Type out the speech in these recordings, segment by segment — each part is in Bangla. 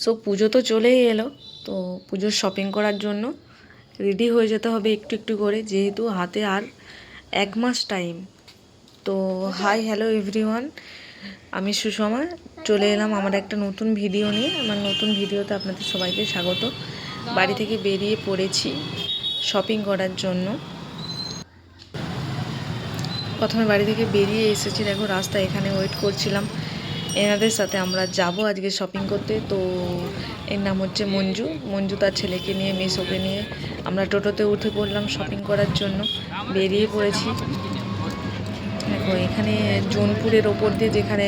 সো পুজো তো চলেই এলো, তো পুজোর শপিং করার জন্য রেডি হয়ে যেতে হবে একটু একটু করে, যেহেতু হাতে আর 1 মাস টাইম। তো হাই হ্যালো এভরিওয়ান, আমি সুষমা চলে এলাম আমার একটা নতুন ভিডিও নিয়ে। আমার নতুন ভিডিওতে আপনাদের সবাইকে স্বাগত। বাড়ি থেকে বেরিয়ে পড়েছি শপিং করার জন্য। প্রথমে বাড়ি থেকে বেরিয়ে এসেছি, দেখো রাস্তা এখানে ওয়েট করছিলাম। এনাদের সাথে আমরা যাব আজকে শপিং করতে। তো এর নাম হচ্ছে মঞ্জু তার ছেলেকে নিয়ে, মেসোকে নিয়ে আমরা টোটোতে উঠে পড়লাম শপিং করার জন্য। বেরিয়ে পড়েছি। দেখো এখানে জোনপুরের ওপর দিয়ে যেখানে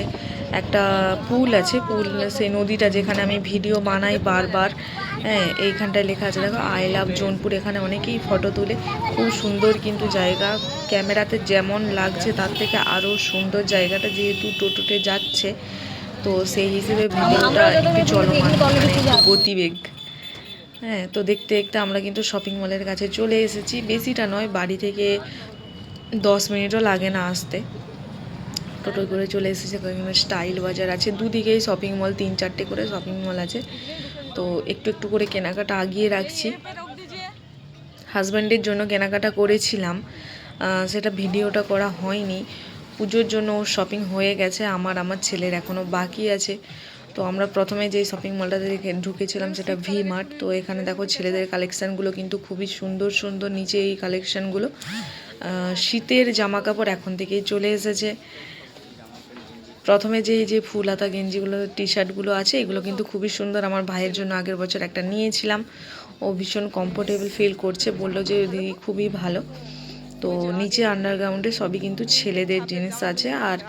একটা পুল আছে, সেই নদীটা যেখানে আমি ভিডিও বানাই বারবার, হ্যাঁ এইখানটায় লেখা আছে দেখো আই লাভ জোনপুর। এখানে অনেকেই ফটো তুলে, খুব সুন্দর কিন্তু জায়গা। ক্যামেরাতে যেমন লাগছে তার থেকে আরও সুন্দর জায়গাটা, যেহেতু টোটোতে যাচ্ছে তো সেই হিসেবে ভিডিওটা একটু চলমান, মানে একটু গতিবেগ। হ্যাঁ, তো দেখতে দেখতে আমরা কিন্তু শপিং মলের কাছে চলে এসেছি। বেশিটা নয়, বাড়ি থেকে 10 মিনিটও লাগে না আসতে। টোটো করে চলে এসেছে। এখানে স্টাইল বাজার আছে, দুদিকেই শপিং মল, 3-4টে করে শপিং মল আছে। তো একটু একটু করে কেনাকাটা আগিয়ে রাখছি। হাজব্যান্ডের জন্য কেনাকাটা করেছিলাম, সেটা ভিডিওটা করা হয়নি। পুজোর জন্য ওর শপিং হয়ে গেছে, আমার ছেলের এখনও বাকি আছে। তো আমরা প্রথমে যেই শপিং মলটাতে ঢুকেছিলাম সেটা ভি মার্ট। তো এখানে দেখো ছেলেদের কালেকশানগুলো কিন্তু খুবই সুন্দর সুন্দর। নিচে এই কালেকশানগুলো শীতের জামা কাপড় এখন থেকেই চলে এসেছে। প্রথমে যে ফুল হাতা গেঞ্জিগুলো, টি শার্টগুলো আছে, এগুলো কিন্তু খুবই সুন্দর। আমার ভাইয়ের জন্য আগের বছর একটা নিয়েছিলাম, ও ভীষণ কমফোর্টেবল ফিল করছে, বললো যে দিদি খুবই ভালো। তো নিচে আন্ডারগ্রাউন্ডে সবই কিন্তু ছেলেদের জিনিস আছে, আর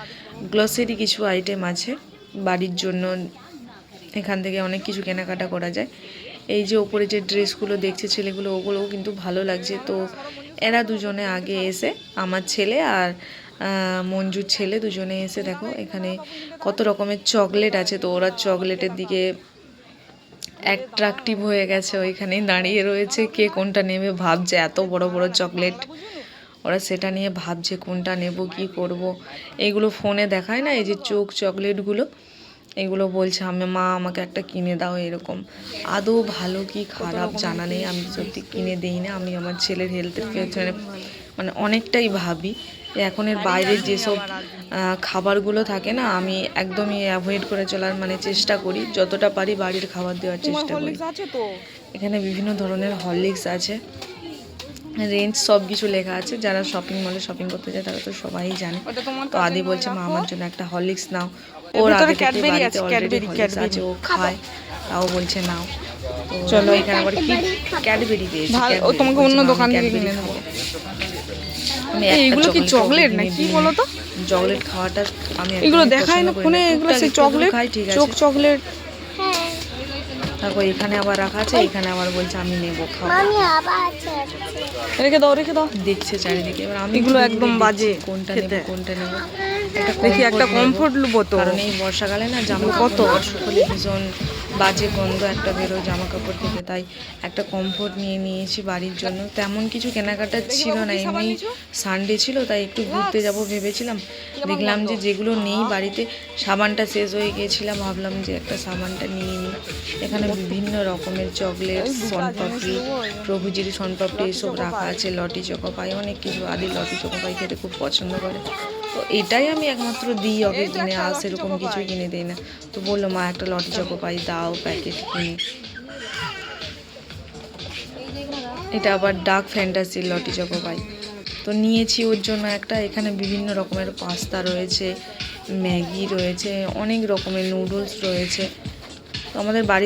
গ্লসারি কিছু আইটেম আছে বাড়ির জন্য। এখান থেকে অনেক কিছু কেনাকাটা করা যায়। এই যে ওপরে যে ড্রেসগুলো দেখছে ছেলেগুলো, ওগুলোও কিন্তু ভালো লাগছে। তো এরা দুজনে আগে এসে, আমার ছেলে আর মঞ্জুর ছেলে দুজনে এসে দেখো এখানে কত রকমের চকলেট আছে। তো ওরা চকলেটের দিকে অ্যাট্রাকটিভ হয়ে গেছে, ওইখানে দাঁড়িয়ে রয়েছে। কে কোনটা নেবে ভাবছে, এত বড় বড় চকলেট, ওরা সেটা নিয়ে ভাবছে কোনটা নেব, কি করব। এইগুলো ফোনে দেখায় না, এই যে চোখ চকলেটগুলো, এগুলো বলছে মা আমাকে একটা কিনে দাও এরকম। আদৌ ভালো কি খারাপ জানা নেই, আমি সত্যি কিনে দিই না। আমি আমার ছেলের হেলথের পেছনে মানে অনেকটাই ভাবি। এখনের বাইরের যেসব খাবারগুলো থাকে না, আমি একদমই অ্যাভয়েড করে চলার মানে চেষ্টা করি, যতটা পারি বাড়ির খাবার দেওয়ার চেষ্টা করি। এখানে বিভিন্ন ধরনের হরলিক্স আছে, রেঞ্জ সব কিছু লেখা আছে। যারা শপিং মলে শপিং করতে যায় তারা তো সবাই জানে। তো আদি বলছে মা আমার জন্য একটা হরলিক্স নাও। ওর আগে থেকে বাড়িতে অলরেডি হরলিক্স আছে, ও খায়, তাও বলছে নাও। তো চলো এখানে আবার কি ক্যাডবেরি পেয়েছি, তোমাকে অন্য দোকান থেকে কিনে নেবো। আমি এইগুলো কি চকলেট না কি বলো তো? চকলেট খাওয়াটা আমি এগুলো দেখাই না ফোনে, এগুলো সেই চকলেট খাই, ঠিক আছে, চোখ চকলেট। তারপর এখানে আবার রাখা আছে, এখানে আবার বলছে আমি নেবো, খাবো। রেখে দাও দেখছে চারিদিকে। এবার আমি এগুলো একদম বাজে, কোনটা নেবো কোনটা নেবো। দেখি একটা কমফোর্ট নেবো, তো কারণ এই বর্ষাকালে না জামা কত শুকলে ভীষণ বাজে গন্ধ একটা বেরোয় জামা কাপড় থেকে। তাই একটা কমফোর্ট নিয়েছি বাড়ির জন্য। তেমন কিছু কেনাকাটা ছিল না, এমনি সানডে ছিল তাই একটু ঘুরতে যাব ভেবেছিলাম। দেখলাম যে যেগুলো নেই বাড়িতে, সাবানটা শেষ হয়ে গিয়েছিলাম, ভাবলাম যে একটা সাবানটা নিয়ে নিই। এখানে বিভিন্ন রকমের চকলেট, শনপাপড়ি, প্রভুজির শনপাপড়ি এসব রাখা আছে, লটি চকোপাই, অনেক কিছু। আদি লটি চকোপাই খেতে খুব পছন্দ করে, তো এটাই আমি একমাত্র দিই ওকে কিনে, আর সেরকম কিছুই কিনে দিই না। তো বললো মা একটা লটি চকোপাই দাও প্যাকেট কিনে। এটা আবার ডার্ক ফ্যান্টাসির লটি চকোপাই, তো নিয়েছি ওর জন্য একটা। এখানে বিভিন্ন রকমের পাস্তা রয়েছে, ম্যাগি রয়েছে, অনেক রকমের নুডলস রয়েছে। তো আমাদের বাড়ি